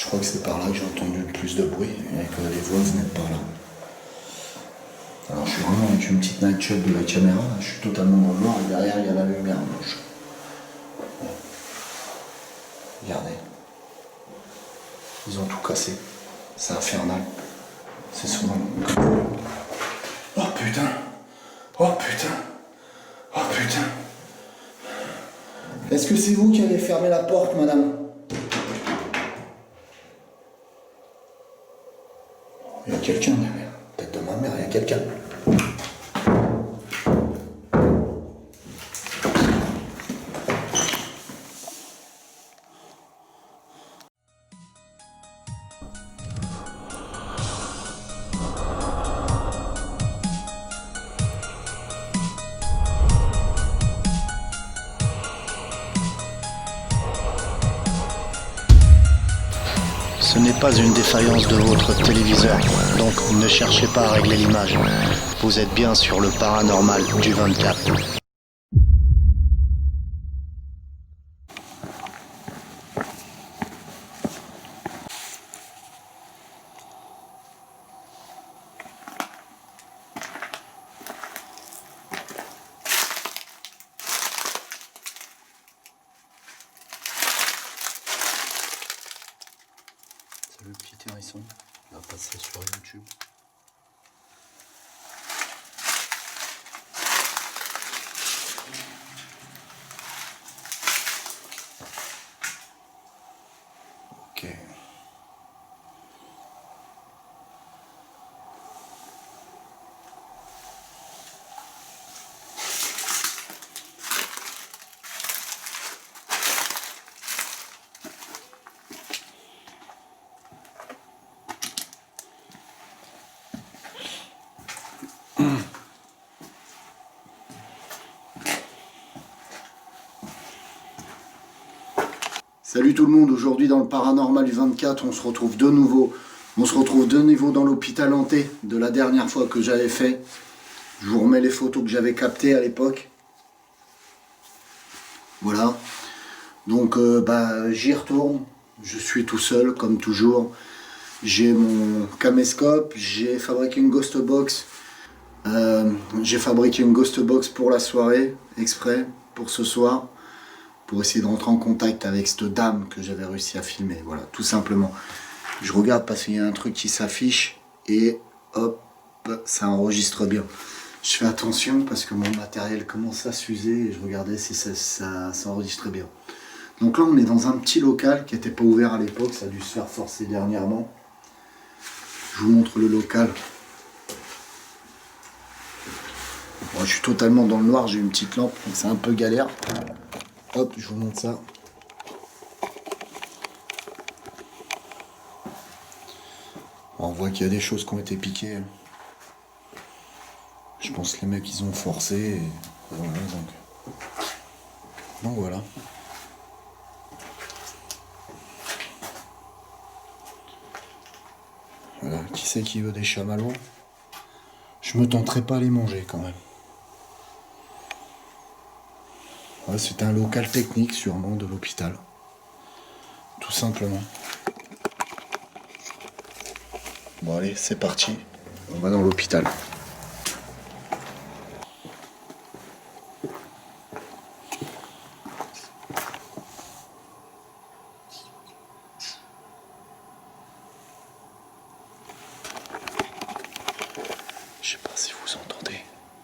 Je crois que c'est par là que j'ai entendu le plus de bruit et que les voix venaient de par là. Alors je suis vraiment avec une petite night shot de la caméra, je suis totalement dans le noir et derrière il y a la lumière blanche. Regardez. Ils ont tout cassé. C'est infernal. C'est souvent. Oh putain. Oh putain. Oh putain. Est-ce que c'est vous qui avez fermé la porte, madame? Il y a quelqu'un derrière. Tête de ma mère, il y a quelqu'un. Ce n'est pas une défaillance de votre téléviseur, donc ne cherchez pas à régler l'image. Vous êtes bien sur le paranormal du 24. C'est le petit hérisson qui va passer sur YouTube. Ok. Salut tout le monde, aujourd'hui dans le Paranormal du 24, on se retrouve de nouveau. On se retrouve de nouveau dans l'hôpital hanté de la dernière fois que j'avais fait. Je vous remets les photos que j'avais captées à l'époque. Voilà. Donc j'y retourne. Je suis tout seul comme toujours. J'ai mon caméscope, j'ai fabriqué une ghost box. J'ai fabriqué une ghost box pour la soirée, exprès, pour ce soir. Pour essayer de rentrer en contact avec cette dame que j'avais réussi à filmer, voilà, tout simplement. Je regarde parce qu'il y a un truc qui s'affiche et hop, ça enregistre bien. Je fais attention parce que mon matériel commence à s'user et je regardais si ça enregistrait bien. Donc là, on est dans un petit local qui n'était pas ouvert à l'époque, ça a dû se faire forcer dernièrement. Je vous montre le local. Bon, je suis totalement dans le noir, j'ai une petite lampe, donc c'est un peu galère. Hop, je vous montre ça. On voit qu'il y a des choses qui ont été piquées. Je pense que les mecs ils ont forcé. Et voilà, donc voilà. Voilà. Qui c'est qui veut des chamallows? Je me tenterai pas à les manger quand même. Ouais, c'est un local technique sûrement de l'hôpital. Tout simplement. Bon allez, c'est parti. On va dans l'hôpital. Je sais pas si vous entendez,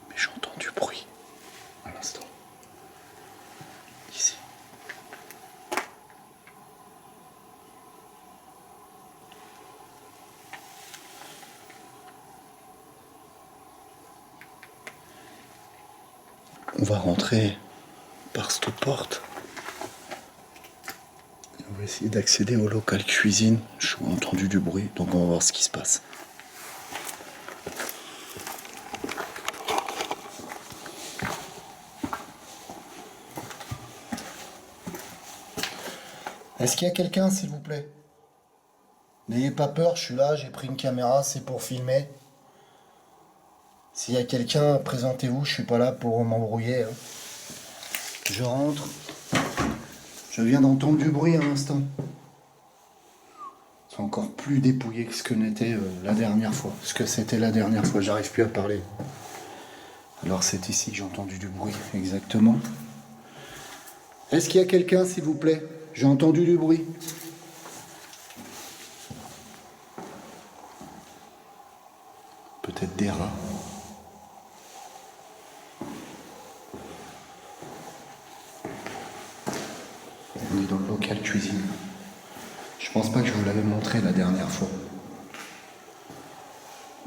mais j'entends du bruit à l'instant. Ici. On va rentrer par cette porte. Et on va essayer d'accéder au local cuisine. J'ai entendu du bruit, donc on va voir ce qui se passe. Est-ce qu'il y a quelqu'un, s'il vous plaît? N'ayez pas peur, je suis là, j'ai pris une caméra, c'est pour filmer. S'il y a quelqu'un, présentez-vous, je suis pas là pour m'embrouiller. Hein. Je rentre. Je viens d'entendre du bruit à l'instant. C'est encore plus dépouillé que ce que n'était la dernière fois. Ce que c'était la dernière fois, j'arrive plus à parler. Alors c'est ici que j'ai entendu du bruit, exactement. Est-ce qu'il y a quelqu'un, s'il vous plaît? J'ai entendu du bruit. Peut-être des rats. On est dans le local cuisine. Je pense pas que je vous l'avais montré la dernière fois.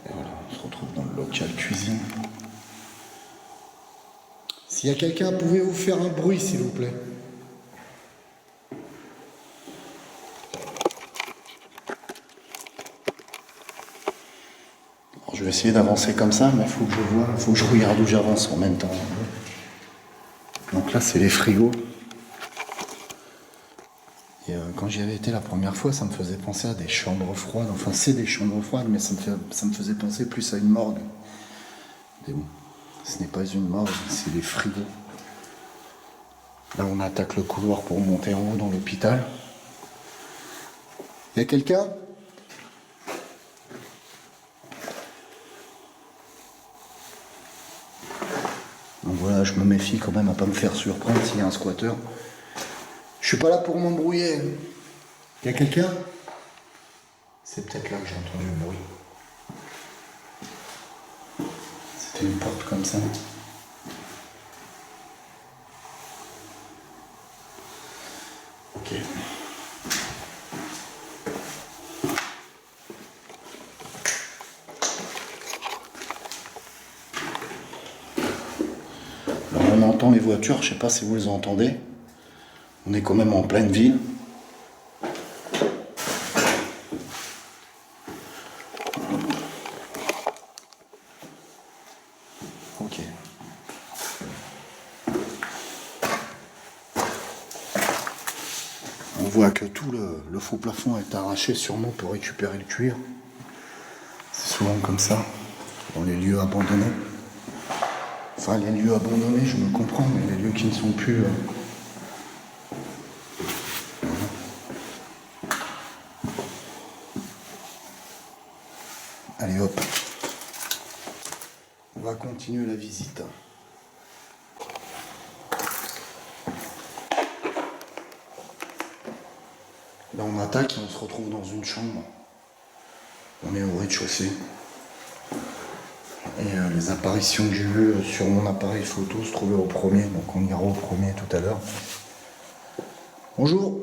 Et voilà, on se retrouve dans le local cuisine. S'il y a quelqu'un, pouvez-vous faire un bruit, s'il vous plaît? Alors, je vais essayer d'avancer comme ça, mais il faut que je vois, il faut que je regarde où j'avance en même temps. Donc là, c'est les frigos. Et quand j'y avais été la première fois, ça me faisait penser à des chambres froides. Enfin, c'est des chambres froides, mais ça me faisait penser plus à une morgue. Mais bon, ce n'est pas une morgue, c'est des frigos. Là, on attaque le couloir pour monter en haut dans l'hôpital. Il y a quelqu'un? Donc voilà, je me méfie quand même à pas me faire surprendre s'il y a un squatteur. Je suis pas là pour m'embrouiller. Il y a quelqu'un? C'est peut-être là que j'ai entendu le bruit. C'était une porte comme ça. Ok. Alors on entend les voitures, je sais pas si vous les entendez. On est quand même en pleine ville. Ok. On voit que tout le faux plafond est arraché sûrement pour récupérer le cuir. C'est souvent comme ça, dans les lieux abandonnés. Enfin, les lieux abandonnés, je me comprends, mais les lieux qui ne sont plus... Allez hop, on va continuer la visite. Là on attaque et on se retrouve dans une chambre. On est au rez-de-chaussée. Et les apparitions que j'ai vues sur mon appareil photo se trouvaient au premier, donc on ira au premier tout à l'heure. Bonjour,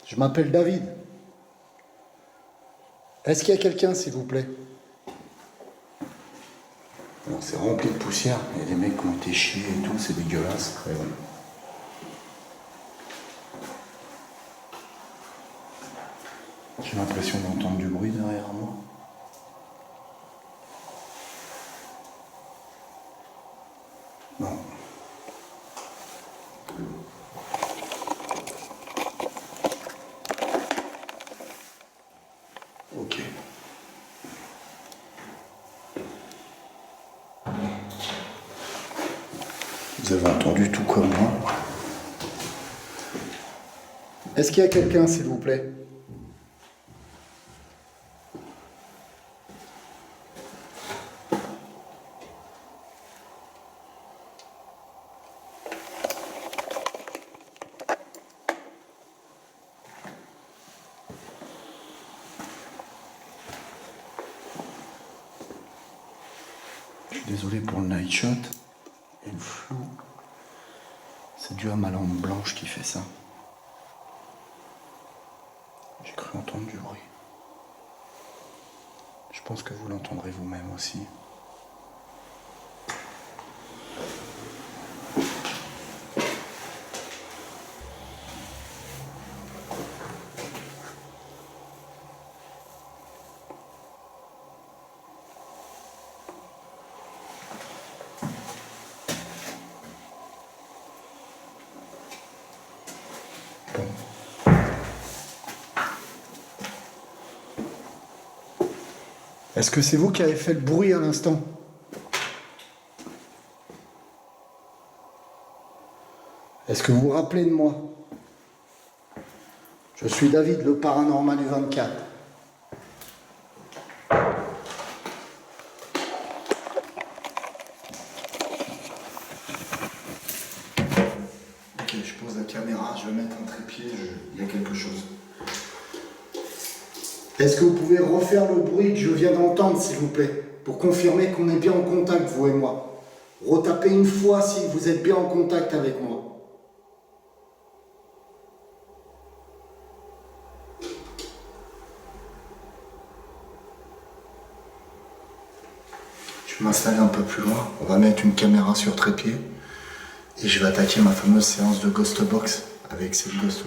je m'appelle David. Est-ce qu'il y a quelqu'un, s'il vous plaît? Alors c'est rempli de poussière, il y a des mecs qui ont été chiés et tout, c'est dégueulasse. Et voilà. J'ai l'impression d'entendre du bruit derrière moi. Non. Ok. Vous avez entendu tout comme moi. Est-ce qu'il y a quelqu'un, s'il vous plaît? Je suis désolé pour le night shot et le flou. C'est dû à ma lampe blanche qui fait ça. J'ai cru entendre du bruit. Je pense que vous l'entendrez vous-même aussi. Bon. Est-ce que c'est vous qui avez fait le bruit à l'instant? Est-ce que vous vous rappelez de moi? Je suis David, le paranormal du 24. Est-ce que vous pouvez refaire le bruit que je viens d'entendre, s'il vous plaît, pour confirmer qu'on est bien en contact, vous et moi? Retapez une fois si vous êtes bien en contact avec moi. Je vais m'installer un peu plus loin. On va mettre une caméra sur trépied. Et je vais attaquer ma fameuse séance de Ghost Box avec cette ghost.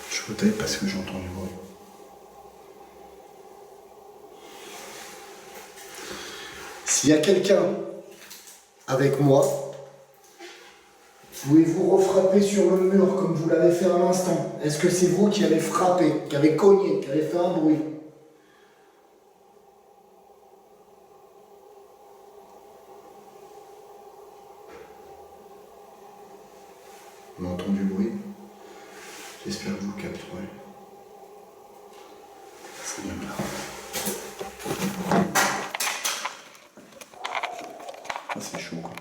Je retape parce que j'entends du bruit. S'il y a quelqu'un avec moi, pouvez-vous refrapper sur le mur comme vous l'avez fait à l'instant? Est-ce que c'est vous qui avez frappé, qui avez cogné, qui avez fait un bruit? On entend du bruit. J'espère que vous capterez. C'est bien là. Ah, c'est chaud quoi.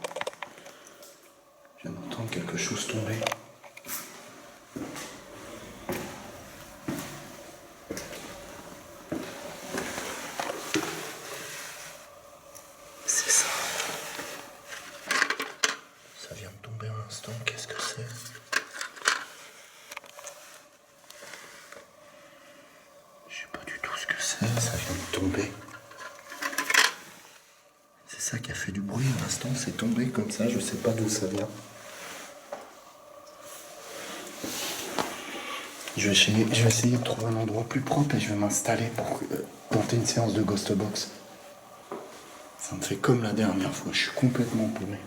Je viens d'entendre quelque chose tomber. C'est ça. Ça vient de tomber à l'instant. Qu'est-ce que c'est? Je sais pas du tout ce que c'est. Ça vient de tomber. C'est ça qui a fait du bruit à l'instant. C'est tombé comme ça. Je sais pas d'où ça vient. Je vais essayer de trouver un endroit plus propre et je vais m'installer pour tenter une séance de Ghost Box. Ça me fait comme la dernière fois. Je suis complètement paumé.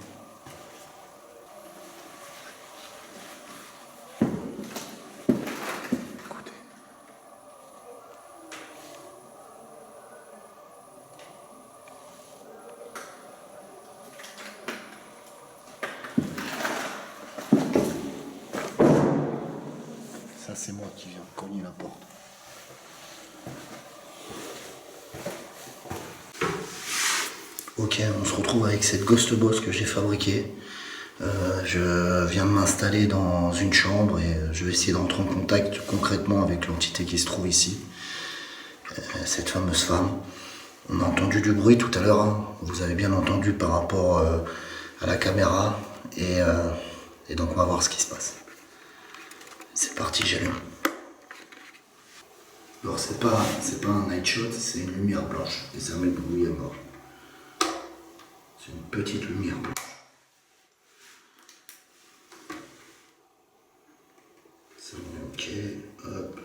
Écoutez. Ça, c'est moi qui viens de cogner la porte. Ok, on se retrouve avec cette Ghost Box que j'ai fabriquée. Je viens de m'installer dans une chambre et je vais essayer d'entrer en contact concrètement avec l'entité qui se trouve ici. Cette fameuse femme. On a entendu du bruit tout à l'heure, hein. Vous avez bien entendu par rapport à la caméra. Et donc on va voir ce qui se passe. C'est parti, j'allume. Alors c'est pas un night shot, c'est une lumière blanche. Et ça met le bruit à mort. C'est une petite lumière blanche. C'est ok, hop.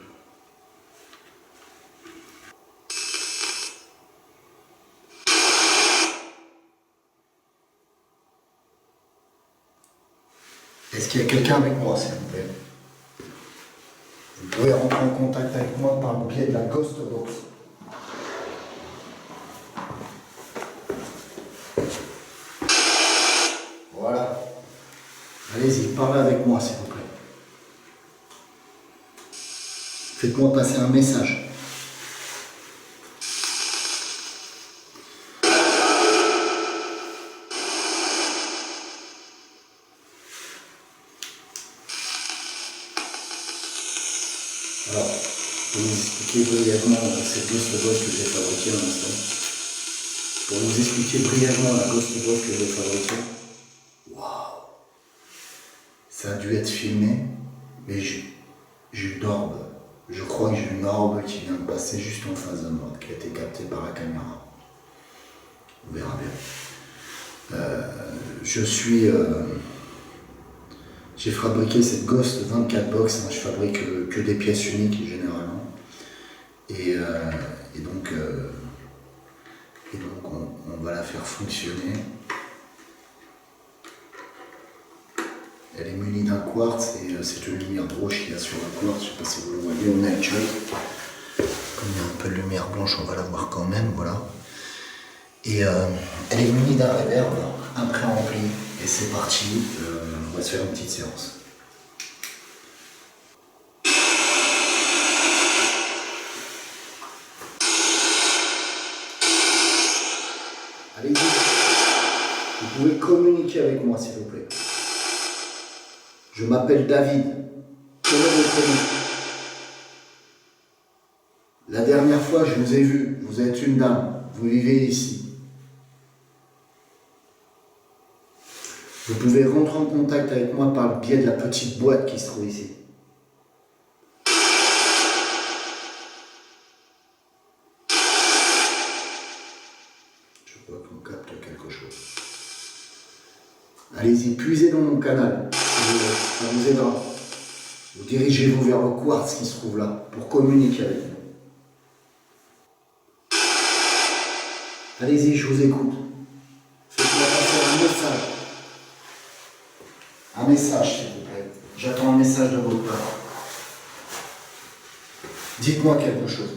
Est-ce qu'il y a quelqu'un avec moi, s'il vous plaît? Vous pouvez rentrer en contact avec moi par le biais de la Ghost Box. Voilà. Allez-y, parlez avec moi, s'il vous plaît. Faites-moi passer un message. Alors, pour vous expliquer brièvement cette Ghost Box que j'ai fabriquée à l'instant. Pour vous expliquer brièvement la Ghost Box que j'ai fabriquée. Waouh! Ça a dû être filmé, mais j'ai une orbe. Je crois que j'ai une orbe qui vient de passer juste en face de moi, qui a été captée par la caméra. On verra bien. J'ai fabriqué cette Ghost 24 box, hein. Je fabrique que des pièces uniques généralement. Et donc on va la faire fonctionner. Elle est munie d'un quartz et c'est une lumière rouge qu'il y a sur le quartz. Je ne sais pas si vous le voyez au night shot. Comme il y a un peu de lumière blanche, on va la voir quand même, voilà. Et elle est munie d'un reverb, un pré-ampli. Et c'est parti, on va se faire une petite séance. Allez-y, vous pouvez communiquer avec moi s'il vous plaît. Je m'appelle David. Quel est votre nom? La dernière fois, je vous ai vu. Vous êtes une dame. Vous vivez ici. Vous pouvez rentrer en contact avec moi par le biais de la petite boîte qui se trouve ici. Je vois qu'on capte quelque chose. Allez-y, puisez dans mon canal. Ça vous aidera. Vous dirigez-vous vers le quartz qui se trouve là pour communiquer avec nous. Allez-y, je vous écoute. Faites-moi passer un message. Un message, s'il vous plaît. J'attends un message de votre part. Dites-moi quelque chose.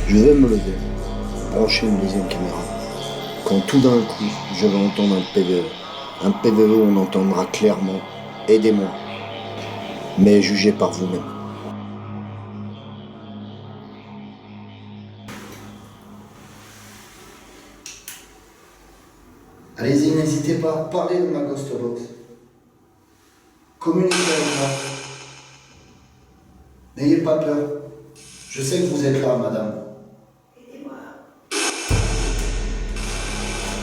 Je vais me lever, brancher une deuxième caméra, quand tout d'un coup, je vais entendre un PVE. Un PVE où on entendra clairement « Aidez-moi », mais jugez par vous-même. Allez-y, n'hésitez pas, parlez de ma Ghost Box. Communiquez avec moi. N'ayez pas peur. Je sais que vous êtes là, madame.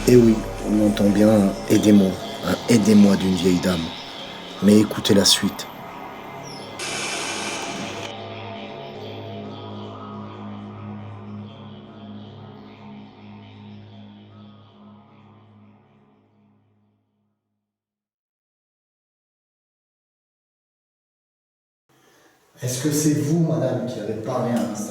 Et oui, on entend bien un « aidez-moi », un « aidez-moi » d'une vieille dame. Mais écoutez la suite. Est-ce que c'est vous, madame, qui avez parlé à l'instant?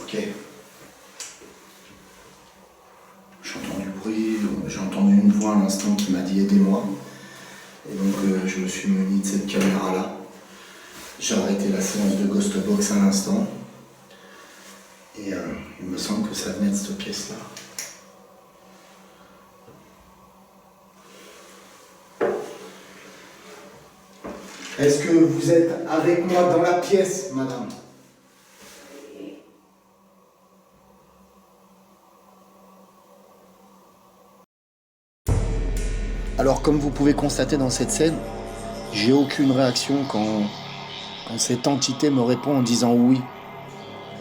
Ok. J'entends du bruit, j'ai entendu une voix à l'instant qui m'a dit « aidez-moi ». Et donc je me suis muni de cette caméra-là. J'ai arrêté la séance de Ghost Box à l'instant. Et il me semble que ça venait de cette pièce-là. Est-ce que vous êtes avec moi dans la pièce, madame? Alors, comme vous pouvez constater dans cette scène, j'ai aucune réaction quand cette entité me répond en disant oui.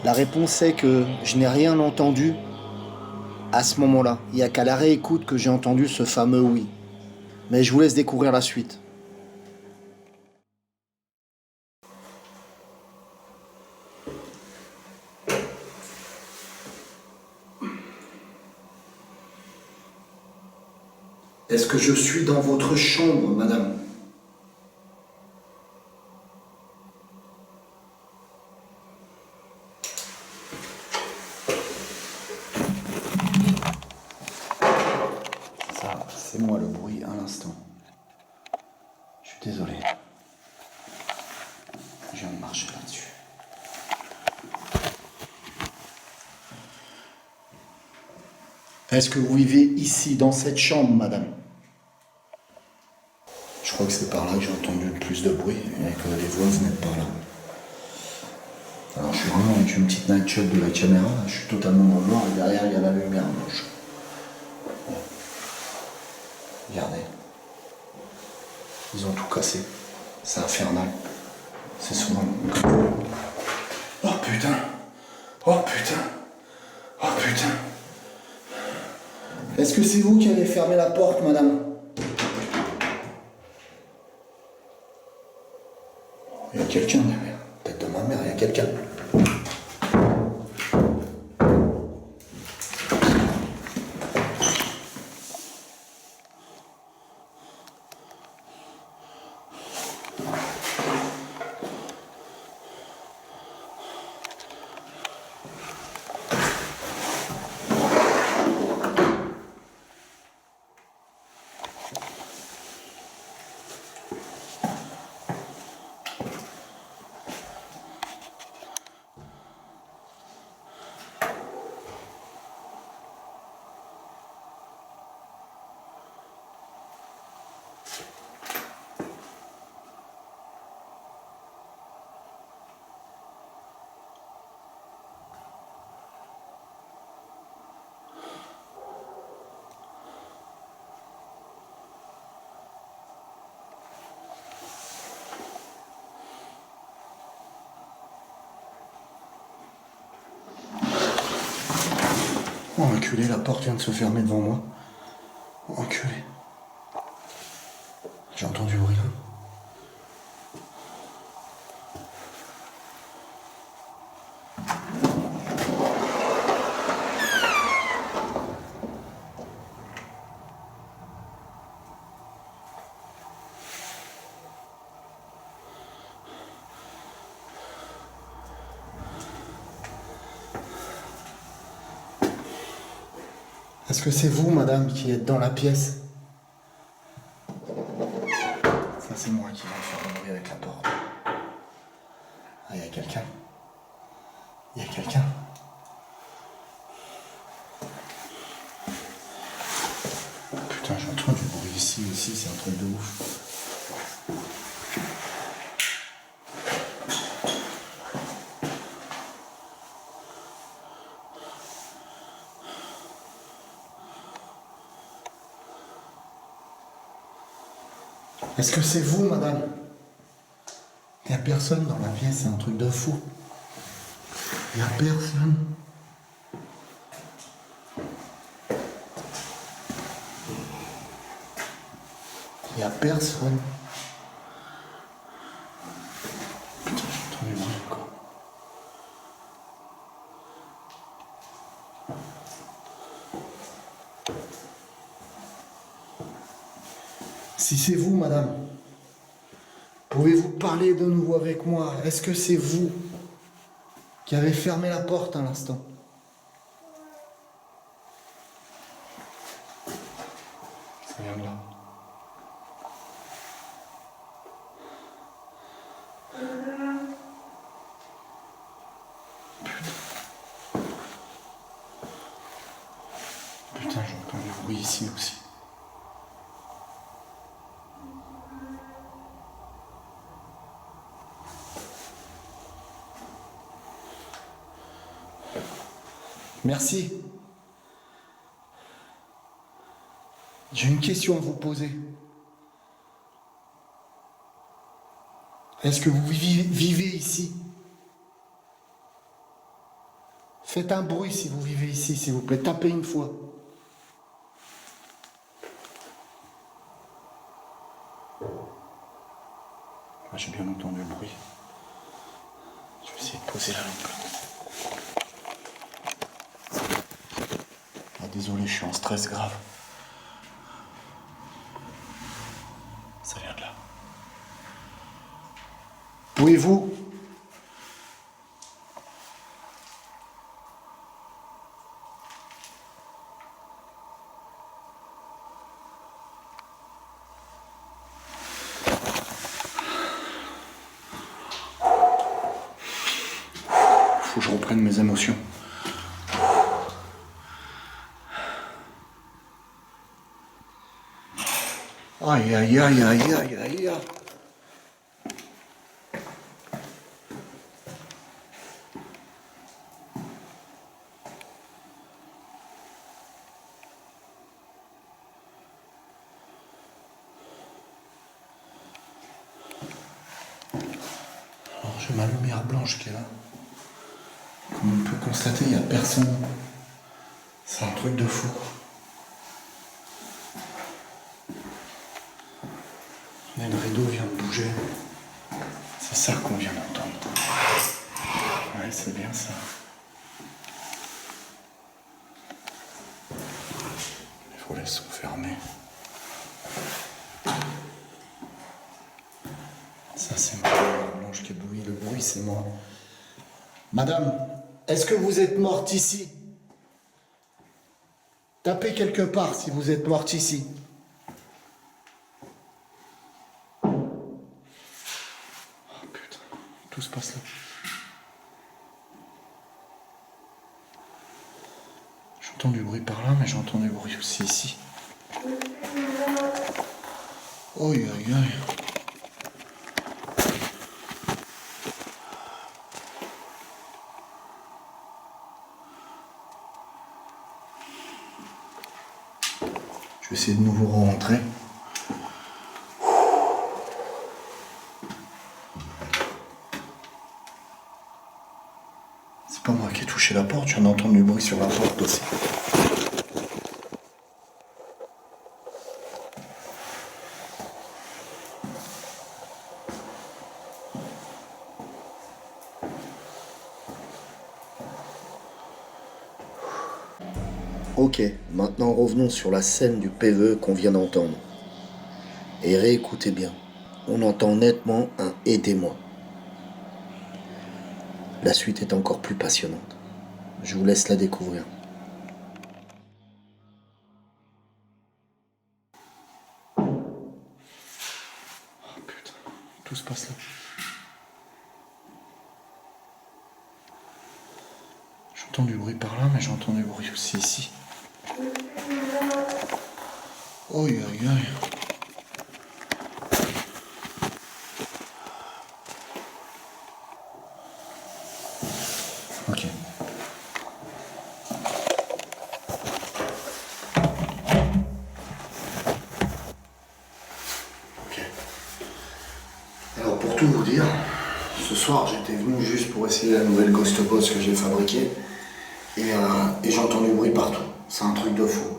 La réponse est que je n'ai rien entendu à ce moment-là. Il n'y a qu'à la réécoute que j'ai entendu ce fameux oui. Mais je vous laisse découvrir la suite. Est-ce que je suis dans votre chambre, madame? Ça, c'est moi le bruit à l'instant. Je suis désolé. Je viens de marcher là-dessus. Est-ce que vous vivez ici, dans cette chambre, madame? Je crois que c'est par là que j'ai entendu le plus de bruit et que les voix venaient de par là. Alors je suis vraiment avec une petite night shot de la caméra, je suis totalement dans le noir et derrière il y a la lumière blanche. Regardez. Ils ont tout cassé. C'est infernal. C'est souvent... Oh putain! Oh putain! Oh putain! Est-ce que c'est vous qui avez fermé la porte, madame? Il y a quelqu'un derrière. Tête de ma mère, il y a quelqu'un. Oh, enculé, la porte vient de se fermer devant moi. Oh, enculé. J'ai entendu rien. Est-ce que c'est vous, madame, qui êtes dans la pièce? Ça, c'est moi qui viens de faire le bruit avec la porte. Ah, il y a quelqu'un. Il y a quelqu'un. Putain, j'entends du bruit ici aussi, c'est un truc de ouf. Est-ce que c'est vous, madame? Il n'y a personne dans la pièce, c'est un truc de fou. Il n'y a personne. Il n'y a personne. Putain, j'ai entendu le bruit encore. Si c'est vous, madame, pouvez-vous parler de nouveau avec moi? Est-ce que c'est vous qui avez fermé la porte à l'instant? Ça vient de là. Putain, j'entends du bruit ici aussi. Merci. J'ai une question à vous poser. Est-ce que vous vivez ici? Faites un bruit si vous vivez ici, s'il vous plaît. Tapez une fois. Ah, j'ai bien entendu le bruit. Je vais essayer de poser la lampe. Ah, désolé, je suis en stress grave. Ça vient de là. Pouvez-vous faut que je reprenne mes émotions. Aïe, aïe, aïe, aïe, aïe, aïe. Alors j'ai ma lumière blanche qui est là. Comme on peut constater, il n'y a personne. C'est un truc de fou. Et le rideau vient de bouger. C'est ça qu'on vient d'entendre. Ouais, c'est bien ça. Les volets sont fermés. Ça, c'est ma lumière blanche qui éblouit. Le bruit, c'est moi. Madame, Est-ce que vous êtes morte ici? Tapez quelque part si vous êtes morte ici. Oh putain, tout se passe là. J'entends du bruit par là, mais j'entends du bruit aussi ici. Oh aïe aïe. Je vais essayer de nouveau rentrer. C'est pas moi qui ai touché la porte, je viens d'entendre du bruit sur la porte aussi. Ok, maintenant revenons sur la scène du PVE qu'on vient d'entendre. Et réécoutez bien. On entend nettement un « aidez-moi ». La suite est encore plus passionnante. Je vous laisse la découvrir. Oh putain, tout se passe là. J'entends du bruit par là, mais j'entends du bruit aussi ici. Oh aïe aïe. Ok. Ok. Alors pour tout vous dire, ce soir j'étais venu juste pour essayer la nouvelle Ghost Box que j'ai fabriquée et j'entends du bruit partout. C'est un truc de fou.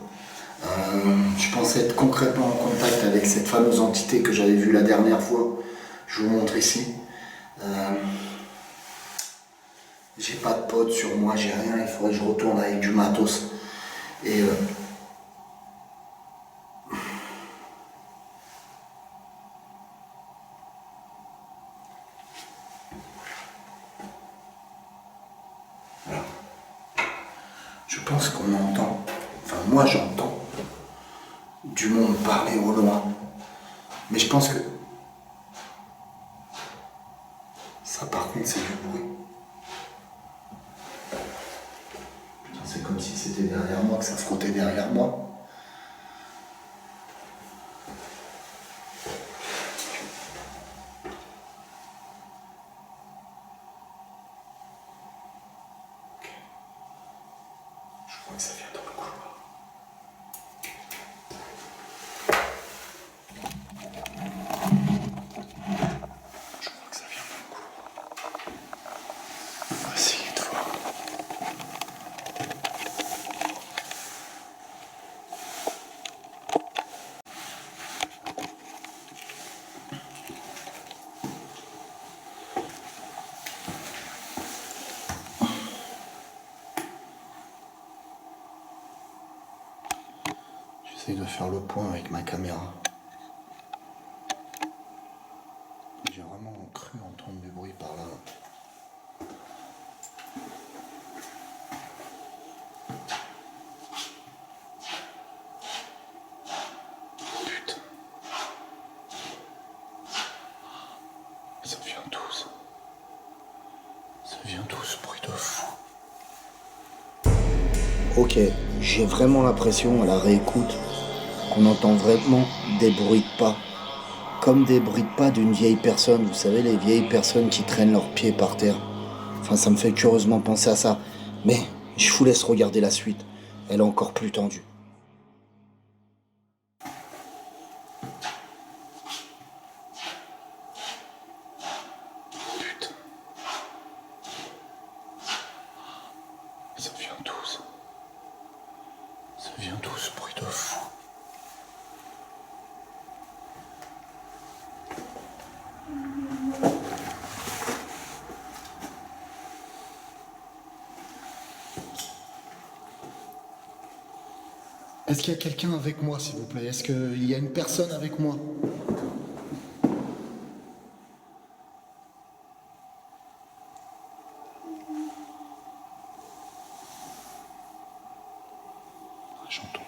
Je pensais être concrètement en contact avec cette fameuse entité que j'avais vue la dernière fois. Je vous montre ici. J'ai pas de potes sur moi, j'ai rien, il faudrait que je retourne avec du matos. Et je pense qu'on entend, enfin moi j'entends du monde parler au loin. Mais je pense que ça par contre c'est du bruit. Putain, c'est comme si c'était derrière moi, que ça frottait derrière moi. Je crois que ça vient dans le couloir. Je crois que ça vient dans le couloir. On va essayer de voir. J'essaye de faire le point avec ma caméra. J'ai vraiment cru entendre du bruit par là. Putain. Ça vient d'où ça? Ça vient d'où ce bruit de fou? Ok, j'ai vraiment l'impression à la réécoute qu'on entend vraiment des bruits de pas. Comme des bruits de pas d'une vieille personne, vous savez, les vieilles personnes qui traînent leurs pieds par terre. Enfin, ça me fait curieusement penser à ça. Mais je vous laisse regarder la suite. Elle est encore plus tendue. Putain. Ça vient d'où ça? Ça vient d'où ce bruit de fou? Est-ce qu'il y a quelqu'un avec moi, s'il vous plaît? Est-ce qu'il y a une personne avec moi? J'entends.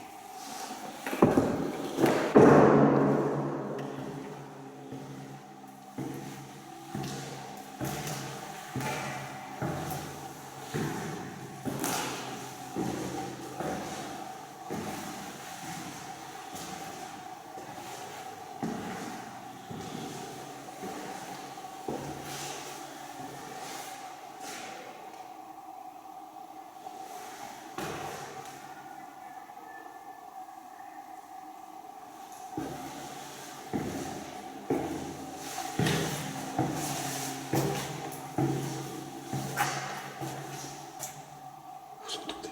Vous entendez?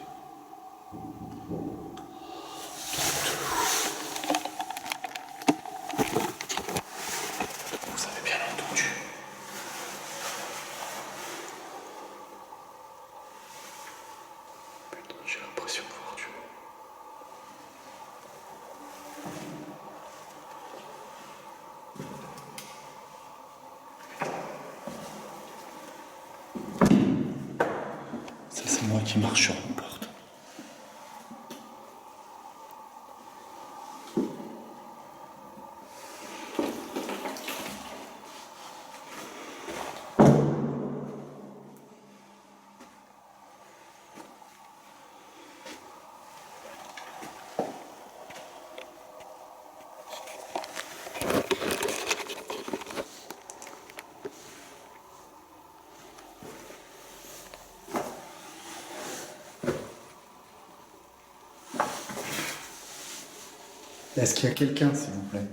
Vous avez bien entendu. Putain, j'ai l'impression de voir Dieu. Ça, c'est moi qui marche sur une porte. Est-ce qu'il y a quelqu'un, s'il vous plaît?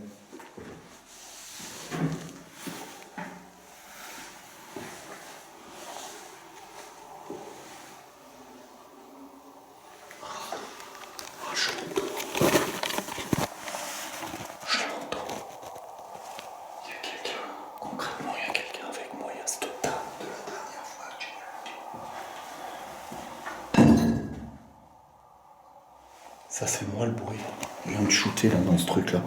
Ah, je l'entends. Je l'entends. Il y a quelqu'un. Concrètement, il y a quelqu'un avec moi. Il y a cette table de la dernière fois que j'ai vu. Ça, c'est moi le bruit. Je viens de shooter là dans ce truc-là.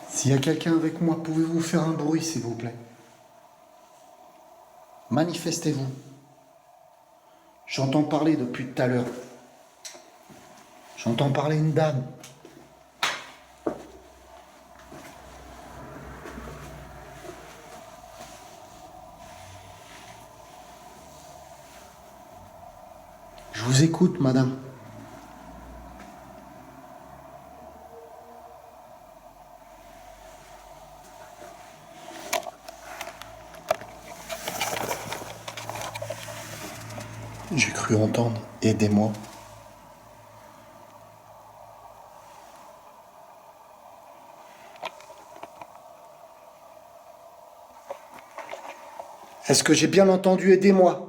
S'il y a quelqu'un avec moi, pouvez-vous faire un bruit, s'il vous plaît? Manifestez-vous. J'entends parler depuis tout à l'heure. J'entends parler une dame. Je vous écoute, madame. J'ai cru entendre « Aidez-moi ». Est-ce que j'ai bien entendu « Aidez-moi » ?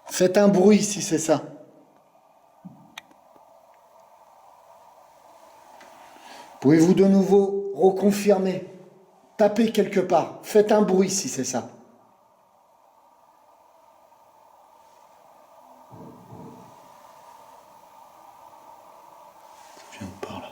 Faites un bruit si c'est ça. Pouvez-vous de nouveau reconfirmer? Tapez quelque part. Faites un bruit si c'est ça. Ça vient de par là.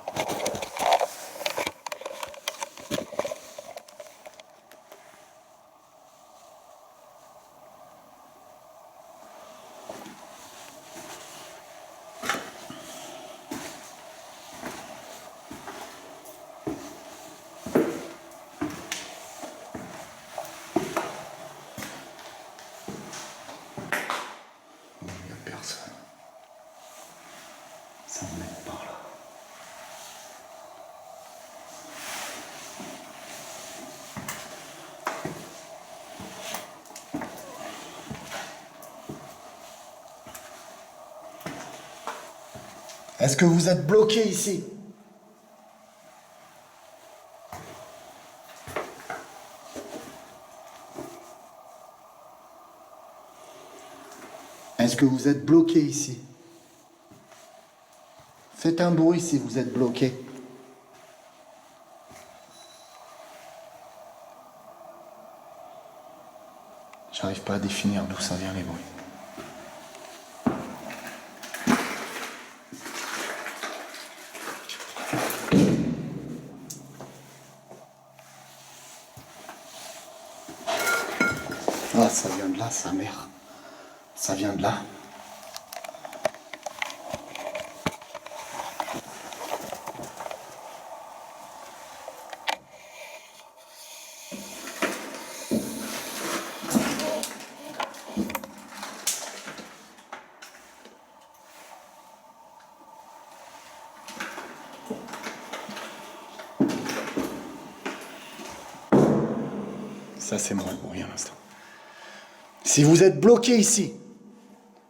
Personne. Ça me mène par là. Est-ce que vous êtes bloqué ici? Est-ce que vous êtes bloqué ici? Faites un bruit si vous êtes bloqué. J'arrive pas à définir d'où ça vient les bruits. Ah, ça vient de là, sa mère. Ça vient de là. Ça, c'est moi le bruit à l'instant. Si vous êtes bloqué ici,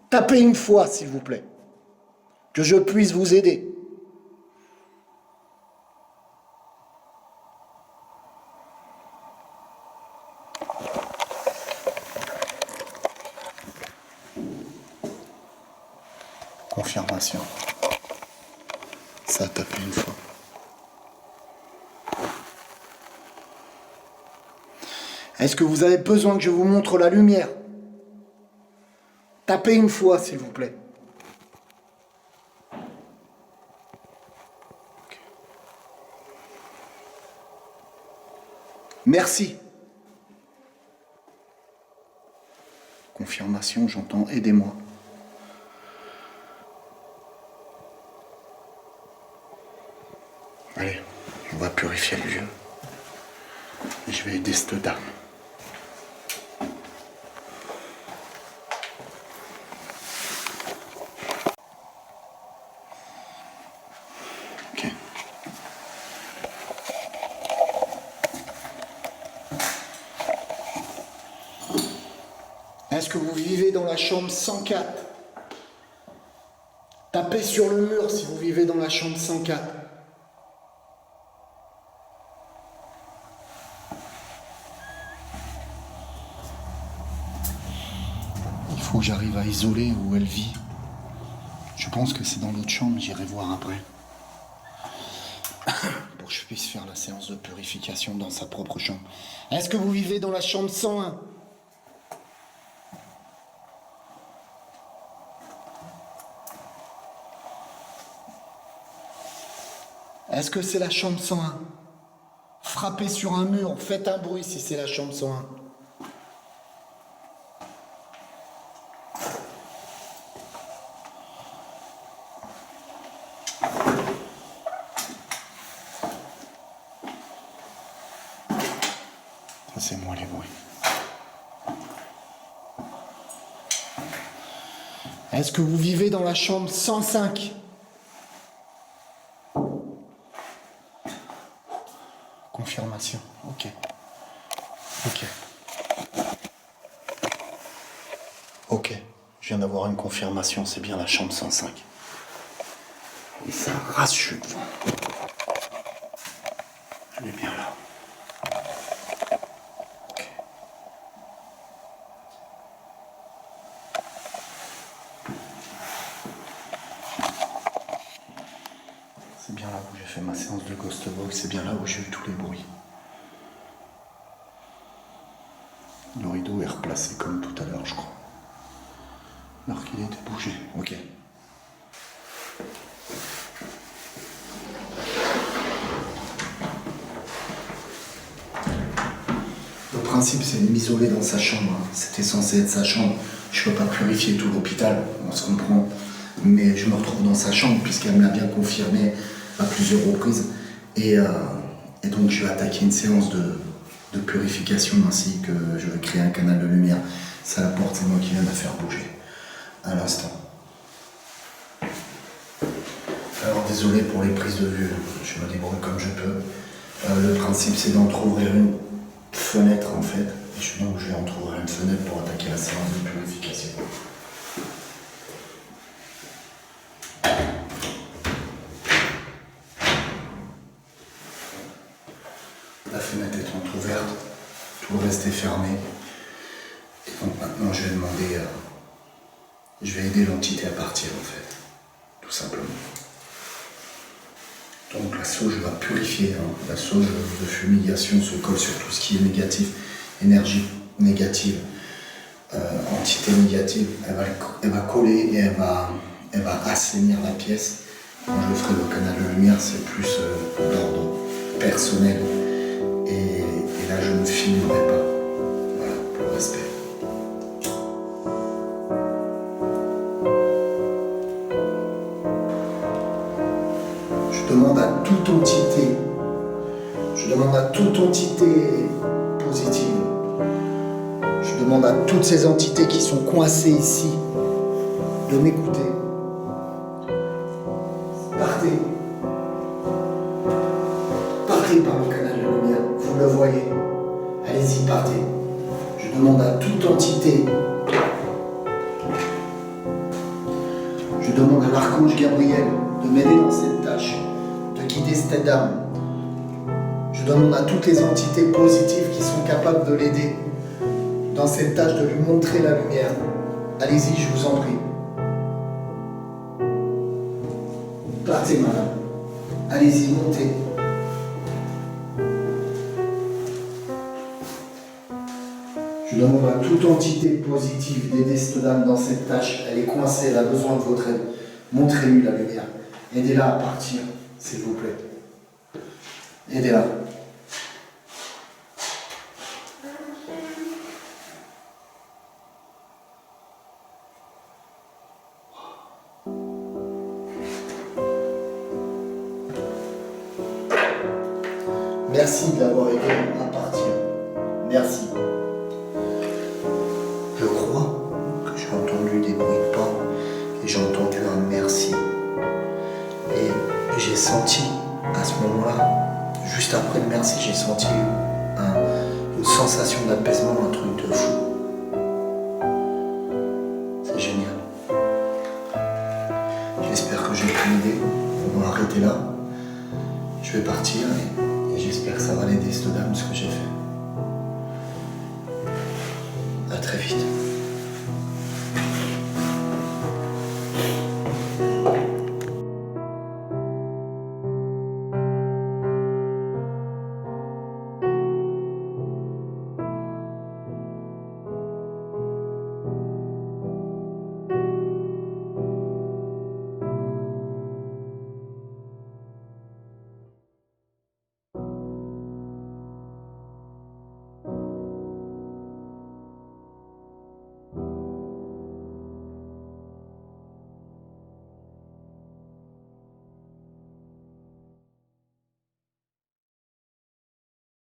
tapez une fois, s'il vous plaît, que je puisse vous aider. Confirmation. Ça a tapé une fois. Est-ce que vous avez besoin que je vous montre la lumière? Tapez une fois, s'il vous plaît. Okay. Merci. Confirmation, j'entends aidez-moi. Allez, on va purifier le lieu. Et je vais aider cette dame. Ok. Est-ce que vous vivez dans la chambre 104? Tapez sur le mur si vous vivez dans la chambre 104. Il faut que j'arrive à isoler où elle vit. Je pense que c'est dans l'autre chambre, j'irai voir après. Pour que je puisse faire la séance de purification dans sa propre chambre. Est-ce que vous vivez dans la chambre 101? Est-ce que c'est la chambre 101? Frappez sur un mur, faites un bruit si c'est la chambre 101. Ça, c'est moi les bruits. Est-ce que vous vivez dans la chambre 105? Confirmation. Ok. Ok. Ok. Je viens d'avoir une confirmation, c'est bien la chambre 105. Et ça rassure. Elle est bien là. Ok. C'est bien là où j'ai fait ma séance de Ghost Box, c'est bien là où j'ai eu tous les bruits. Le rideau est replacé comme tout à l'heure, je crois. Alors qu'il était bougé. Ok. Le principe, c'est de m'isoler dans sa chambre. C'était censé être sa chambre. Je ne peux pas purifier tout l'hôpital, on se comprend. Mais je me retrouve dans sa chambre, puisqu'elle me l'a bien confirmé à plusieurs reprises. Et donc, je vais attaquer une séance de purification, ainsi que je vais créer un canal de lumière. Ça, la porte, c'est moi qui viens de la faire bouger. À l'instant. Alors, désolé pour les prises de vue, je me débrouille comme je peux. Le principe, c'est d'entrouvrir une fenêtre, en fait. Donc, je vais entrouvrir une fenêtre pour attaquer la séance de purification. La fenêtre est entrouverte, tout le reste est fermé. Et donc, maintenant, je vais demander... je vais aider l'entité à partir, en fait. Tout simplement. Donc la sauge va purifier, hein. La sauge de fumigation se colle sur tout ce qui est négatif, énergie négative, entité négative, elle va coller et elle va assainir la pièce. Quand je ferai le canal de lumière, c'est plus d'ordre personnel. Et là, je ne filmerai pas. Voilà, pour le respect. Je demande à toute entité positive. Je demande à toutes ces entités qui sont coincées ici de m'écouter. Partez. Partez par le canal de lumière. Vous le voyez. Allez-y, partez. Je demande à toute entité. Je demande à l'archange Gabriel de m'aider dans cette tâche, de guider cette âme. Je demande à toutes les entités positives qui sont capables de l'aider dans cette tâche, de lui montrer la lumière. Allez-y, je vous en prie. Partez, madame. Allez-y, montez. Je demande à toute entité positive d'aider cette dame dans cette tâche. Elle est coincée, elle a besoin de votre aide. Montrez-lui la lumière. Aidez-la à partir, s'il vous plaît. Aidez-la. Merci de l'avoir aidé à partir. Merci. Je crois que j'ai entendu des bruits de pas et j'ai entendu un merci. Et j'ai senti à ce moment-là, juste après le merci, j'ai senti une sensation d'apaisement, un truc de fou. C'est génial. J'espère que j'ai pu l'aider. On va arrêter là. Je vais partir et j'espère que ça va l'aider, cette dame, ce que j'ai fait. À très vite.